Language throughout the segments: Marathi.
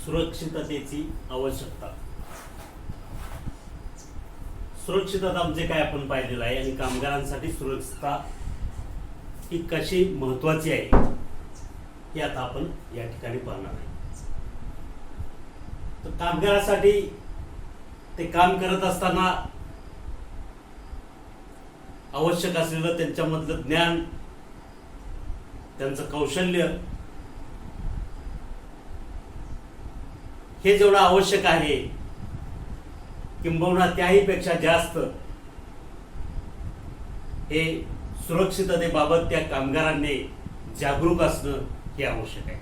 सुरक्षिततेची आवश्यकता. सुरक्षितता म्हणजे काय आपण पाहिलेलं आहे आणि कामगारांसाठी सुरक्षितता ही कशी महत्वाची आहे हे आता आपण या ठिकाणी पाहणार आहे. तर कामगारासाठी ते काम करत असताना आवश्यक असलेलं त्यांच्यामधलं ज्ञान, त्यांचं कौशल्य हे जेवढं आवश्यक आहे किंबहुना त्याही पेक्षा जास्त हे सुरक्षिततेबाबत त्या कामगारांनी जागरूक असणं हे आवश्यक आहे.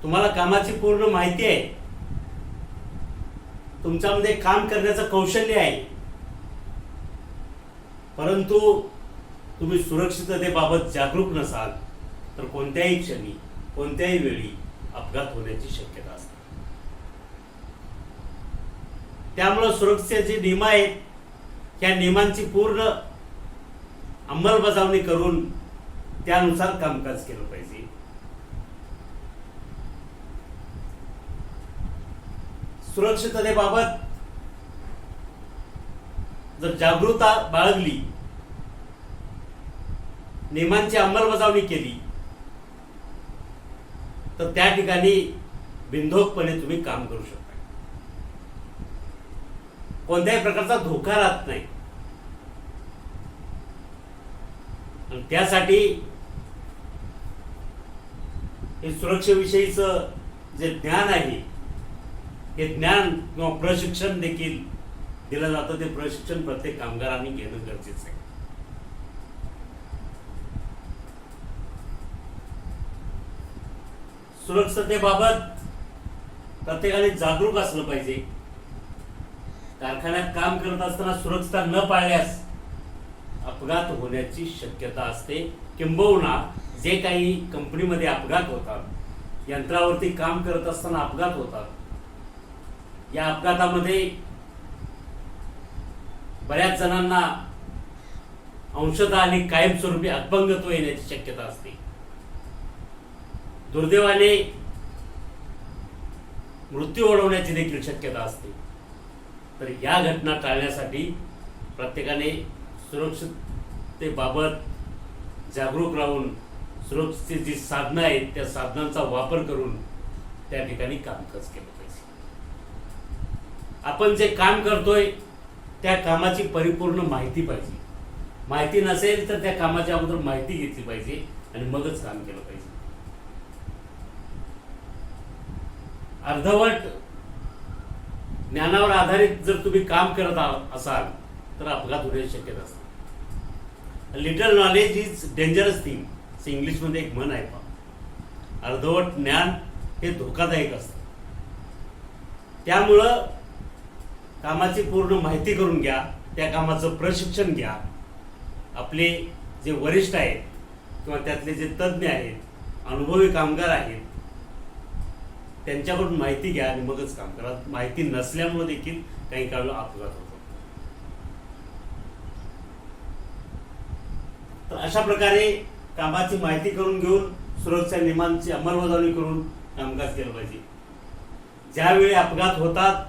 तुम्हाला कामाची पूर्ण माहिती आहे, तुमच्यामध्ये काम करण्याचं कौशल्य आहे, परंतु तुम्ही सुरक्षिततेबाबत जागरूक नसाल तर कोणत्याही क्षणी कोणत्याही वेळी अपघात होण्याची शक्यता असते. त्यामुळे सुरक्षेचे जे नियम आहेत त्या नियमांची पूर्ण अंमलबजावणी करून त्यानुसार कामकाज केलं पाहिजे. सुरक्षिततेबाबत जर जागरूकता बाळगली, नियमांची अंमलबजावणी केली तर त्या ठिकाणी बिनधोकपणे तुम्ही काम करू शकता. कोणत्याही प्रकारचा धोका राहत नाही. आणि त्यासाठी हे सुरक्षेविषयीचं जे ज्ञान आहे हे ज्ञान किंवा प्रशिक्षण देखील दिलं जातं. ते प्रशिक्षण प्रत्येक कामगारांनी घेणं गरजेचं आहे. सुरक्षिततेबाबत प्रत्येकाने जागरूक असलं पाहिजे. कारखान्यात काम करत असताना सुरक्षता न पाळल्यास अपघात होण्याची शक्यता असते. किंबहुना जे काही कंपनीमध्ये अपघात होतात, यंत्रावरती काम करत असताना अपघात होतात, या अपघातामध्ये बऱ्याच जणांना अंशतः आणि कायमस्वरूपी अपंगत्व येण्याची शक्यता असते. दुर्दैवाने मृत्यू ओढवण्याची देखील शक्यता असते. तर या घटना टाळण्यासाठी प्रत्येकाने सुरक्षिततेबाबत जागरूक राहून सुरक्षेची जी साधनं आहेत त्या साधनांचा वापर करून त्या ठिकाणी कामकाज केलं पाहिजे. आपण जे काम करतोय त्या कामाची परिपूर्ण माहिती पाहिजे. माहिती नसेल तर त्या कामाच्या अगोदर माहिती घेतली पाहिजे आणि मगच काम केलं पाहिजे. अर्धवट ज्ञानावर आधारित जर तुम्ही काम करत असाल तर अपघात होण्याची शक्यता असते. Little knowledge is dangerous thing असं इंग्लिशमध्ये एक म्हण आहे. अर्धवट ज्ञान हे धोकादायक असतं. त्यामुळं कामाची पूर्ण माहिती करून घ्या, त्या कामाचं प्रशिक्षण घ्या. आपले जे वरिष्ठ आहेत किंवा त्यातले जे तज्ज्ञ आहेत, अनुभवी कामगार आहेत, त्यांच्याकडून माहिती घ्या आणि मगच काम करा. माहिती नसल्यामुळे देखील काही काळ अपघात होतो. तर अशा प्रकारे कामाची माहिती करून घेऊन सुरक्षा नियमांची अंमलबजावणी करून कामकाज केलं पाहिजे. ज्यावेळी अपघात होतात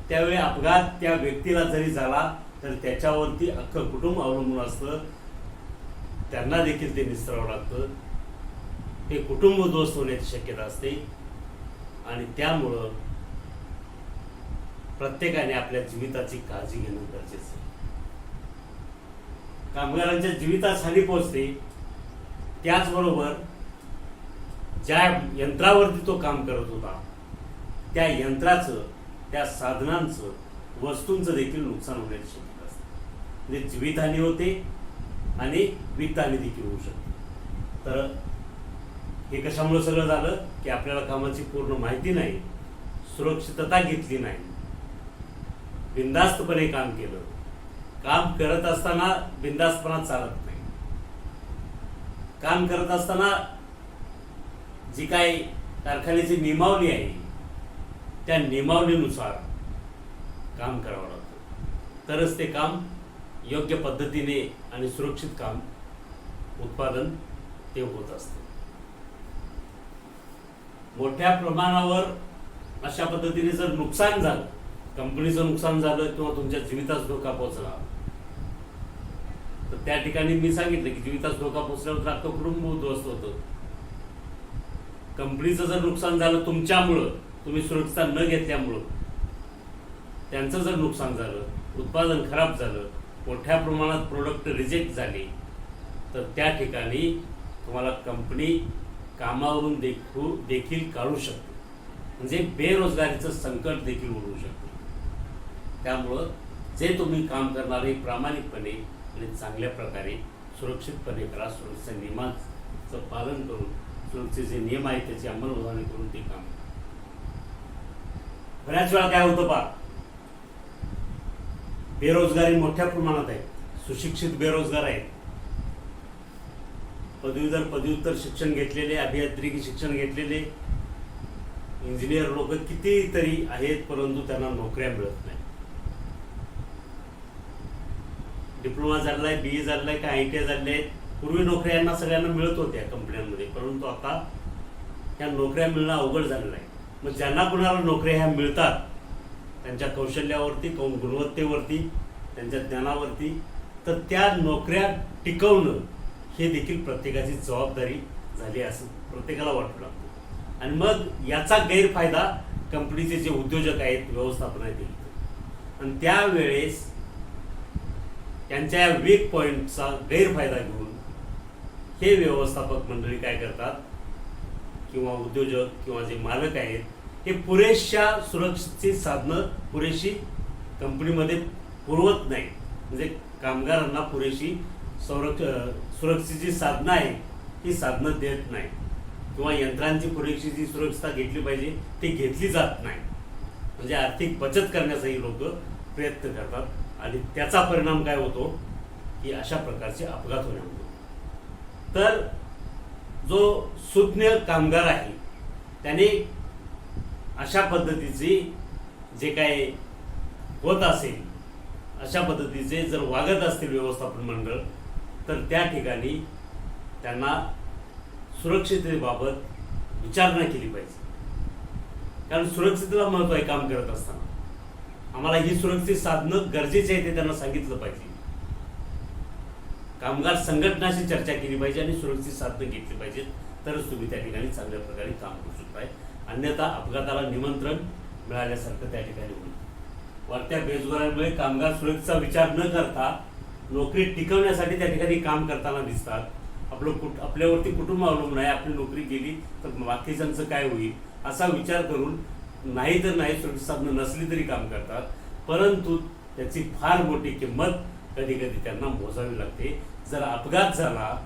त्यावेळी अपघात त्या व्यक्तीला जरी झाला तर त्याच्यावरती अख्खं कुटुंब अवलंबून असतं. त्यांना देखील ते निस्तरावं लागतं. ते कुटुंब उद्ध्वस्त होण्याची शक्यता असते. आणि त्यामुळं प्रत्येकाने आपल्या जीविताची काळजी घेणं गरजेचं आहे. कामगारांच्या जीवितास हानी पोहोचते, त्याचबरोबर ज्या यंत्रावरती तो काम करत होता त्या यंत्राचं, त्या साधनांचं, वस्तूंचं देखील नुकसान होण्याची शक्यता असते. म्हणजे जीवितहानी होते आणि वित्तहानी देखील होऊ शकते. तर हे कशामुळे सगळं झालं की आपल्याला कामाची पूर्ण माहिती नाही, सुरक्षितता घेतली नाही, बिनधास्तपणे काम केलं. काम करत असताना बिनधास्तपणा चालत नाही. काम करत असताना जी काही कारखान्याची नियमावली आहे त्या नियमावलीनुसार काम करावं लागतं. तरच ते काम योग्य पद्धतीने आणि सुरक्षित काम उत्पादन ते होत असते. मोठ्या प्रमाणावर अशा पद्धतीने जर नुकसान झालं, कंपनीचं नुकसान झालं किंवा तुमच्या जीवितास धोका पोहोचला, तर त्या ठिकाणी मी सांगितलं की जीवितास धोका पोहोचल्यावर तर अख्खं कुटुंब उद्ध्वस्त होतं. कंपनीचं जर नुकसान झालं तुमच्यामुळं, तुम्ही सुरक्षितता न घेतल्यामुळं, त्यांचं जर नुकसान झालं, उत्पादन खराब झालं, मोठ्या प्रमाणात प्रोडक्ट रिजेक्ट झाले, तर त्या ठिकाणी तुम्हाला कंपनी कामावरून देखील काढू शकते. म्हणजे बेरोजगारीचं संकट देखील उडवू शकते. त्यामुळं जे तुम्ही काम करणारे प्रामाणिकपणे आणि चांगल्या प्रकारे सुरक्षितपणे करा. सुरक्षेच्या नियमांचं पालन करून, सुरक्षेचे जे नियम आहेत त्याची अंमलबजावणी करून ते काम. बऱ्याच वेळा काय होतं पहा, बेरोजगारी मोठ्या प्रमाणात आहे. सुशिक्षित बेरोजगार आहेत, पदवीधर पदव्युत्तर शिक्षण घेतलेले, अभियांत्रिकी शिक्षण घेतलेले इंजिनियर लोक कितीतरी आहेत, परंतु त्यांना नोकऱ्या मिळत नाही. डिप्लोमा झालेला आहे, BA झालेला आहे, का ITI झालेले आहेत. पूर्वी नोकऱ्या यांना सगळ्यांना मिळत होत्या कंपन्यांमध्ये, परंतु आता ह्या नोकऱ्या मिळणं अवघड झालेलं आहे. मग ज्यांना कुणाला नोकऱ्या ह्या मिळतात, त्यांच्या कौशल्यावरती, गुणवत्तेवरती, त्यांच्या ज्ञानावरती, तर त्या नोकऱ्या टिकवणं हे देखील प्रत्येकाची जबाबदारी झाली असं प्रत्येकाला वाटू लागतं. आणि मग याचा गैरफायदा कंपनीचे जे उद्योजक आहेत, व्यवस्थापन आहेत, आणि त्यावेळेस त्यांच्या वीक पॉईंटचा गैरफायदा घेऊन हे व्यवस्थापक मंडळी काय करतात, किंवा उद्योजक किंवा जे मालक आहेत, हे पुरेशा सुरक्षेची साधनं पुरेशी कंपनीमध्ये पुरवत नाही. म्हणजे कामगारांना पुरेशी सुरक्षेची साधनं आहे ही साधनं देत नाही, किंवा यंत्रांची पुरेशी जी सुरक्षितता घेतली पाहिजे ती घेतली जात नाही. म्हणजे आर्थिक बचत करण्याचाही लोक प्रयत्न करतात, आणि त्याचा परिणाम काय होतो की अशा प्रकारचे अपघात होणे होतो. तर जो सुज्ञ कामगार आहे त्याने अशा पद्धतीचे जे काय होत असेल, अशा पद्धतीचे जर वागत असतील व्यवस्थापन मंडळ, तर त्या ठिकाणी त्यांना सुरक्षिततेबाबत विचारणा केली पाहिजे. कारण सुरक्षिततेला महत्त्व आहे. काम करत असताना आम्हाला ही सुरक्षित साधनं गरजेची आहे ते त्यांना सांगितलं पाहिजे. कामगार संघटनाशी चर्चा केली पाहिजे आणि सुरक्षित साधनं घेतली पाहिजेत, तरच तुम्ही त्या ठिकाणी चांगल्या प्रकारे काम करू शकताय. अन्यथा अपघाताला निमंत्रण मिळाल्यासारखं त्या ठिकाणी होईल. वाढत्या बेरोजगारीमुळे कामगार सुरक्षेचा विचार न करता नोकरी टिकवण्यासाठी त्या ठिकाणी काम करताना दिसतात. आपल्यावरती कुटुंब अवलंबून आहे, आपली नोकरी गेली तर बाकीच्यांचं काय होईल असा विचार करून नाही तर नाही सुरक्षित साधनं नसली तरी काम करतात. परंतु त्याची फार मोठी किंमत कधी कधी त्यांना मोजावी लागते. जर अपघात झाला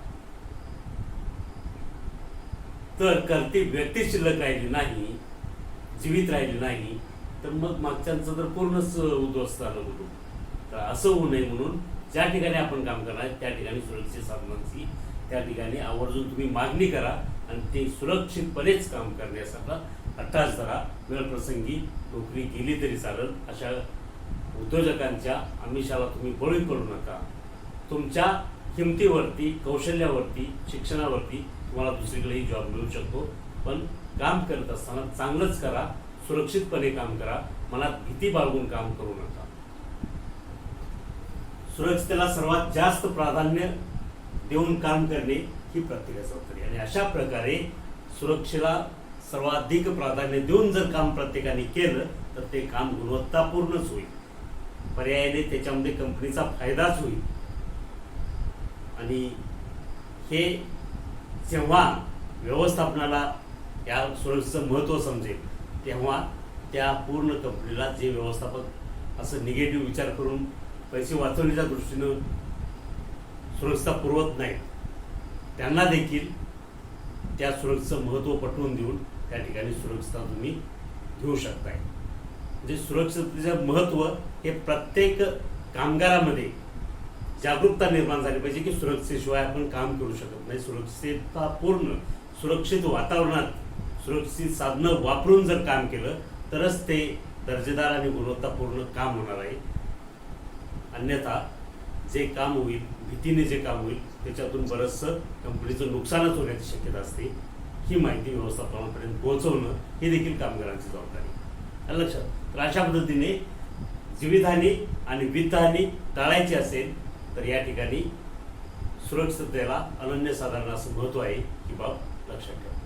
तर करती व्यक्ती शिल्लक राहिली नाही, जीवित राहिली नाही, तर मग मागच्यांचं तर पूर्णच उद्ध्वस्त झालं कुटुंब. तर असं होऊ नये म्हणून ज्या ठिकाणी आपण काम करणार त्या ठिकाणी सुरक्षित साधनांची त्या ठिकाणी आवर्जून तुम्ही मागणी करा, आणि ते सुरक्षितपणेच काम करण्यासाठी अट्टास धरा. वेळ प्रसंगी नोकरी गेली तरी चालेल अशा उद्योजकांच्या आमिषाला तुम्ही बळी पडू नका. तुमच्या किमतीवरती, कौशल्यावरती, शिक्षणावरती तुम्हाला दुसरीकडेही जॉब मिळू शकतो. पण काम करत असताना चांगलंच करा, सुरक्षितपणे काम करा, मनात भीती बाळगून काम करू नका. सुरक्षिततेला सर्वात जास्त प्राधान्य देऊन काम करणे ही प्रत्येकाची जबाबदारी, आणि अशा प्रकारे सुरक्षेला सर्वाधिक प्राधान्य देऊन जर काम प्रत्येकाने केलं तर ते काम गुणवत्तापूर्णच होईल. पर्यायाने त्याच्यामध्ये कंपनीचा फायदाच होईल. आणि हे जेव्हा व्यवस्थापनाला या सुरक्षेचं महत्त्व समजेल तेव्हा त्या पूर्ण कंपनीला जे व्यवस्थापक असं निगेटिव्ह विचार करून पैसे वाचवण्याच्या दृष्टीनं सुरक्षितता पुरवत नाहीत, त्यांना देखील त्या सुरक्षेचं महत्त्व पटवून देऊन त्या ठिकाणी सुरक्षितता तुम्ही घेऊ शकताय. म्हणजे सुरक्षिततेचं महत्त्व हे प्रत्येक कामगारामध्ये जागरूकता निर्माण झाली पाहिजे की सुरक्षेशिवाय आपण काम करू शकत नाही. सुरक्षितता पूर्ण सुरक्षित वातावरणात सुरक्षित साधनं वापरून जर काम केलं तरच ते दर्जेदार आणि गुणवत्तापूर्ण काम होणार आहे. अन्यथा जे काम होईल, भीतीने जे काम होईल त्याच्यातून बरंचसं कंपनीचं नुकसानच होण्याची शक्यता असते. ही माहिती व्यवस्थापनापर्यंत पोहोचवणं ही देखील कामगारांची जबाबदारी आहे. आलं लक्षात? तर अशा पद्धतीने जीवितहानी आणि वित्तहानी टाळायची असेल तर या ठिकाणी सुरक्षिततेला अनन्यसाधारण असं महत्त्व आहे, ही बाब लक्षात ठेवा.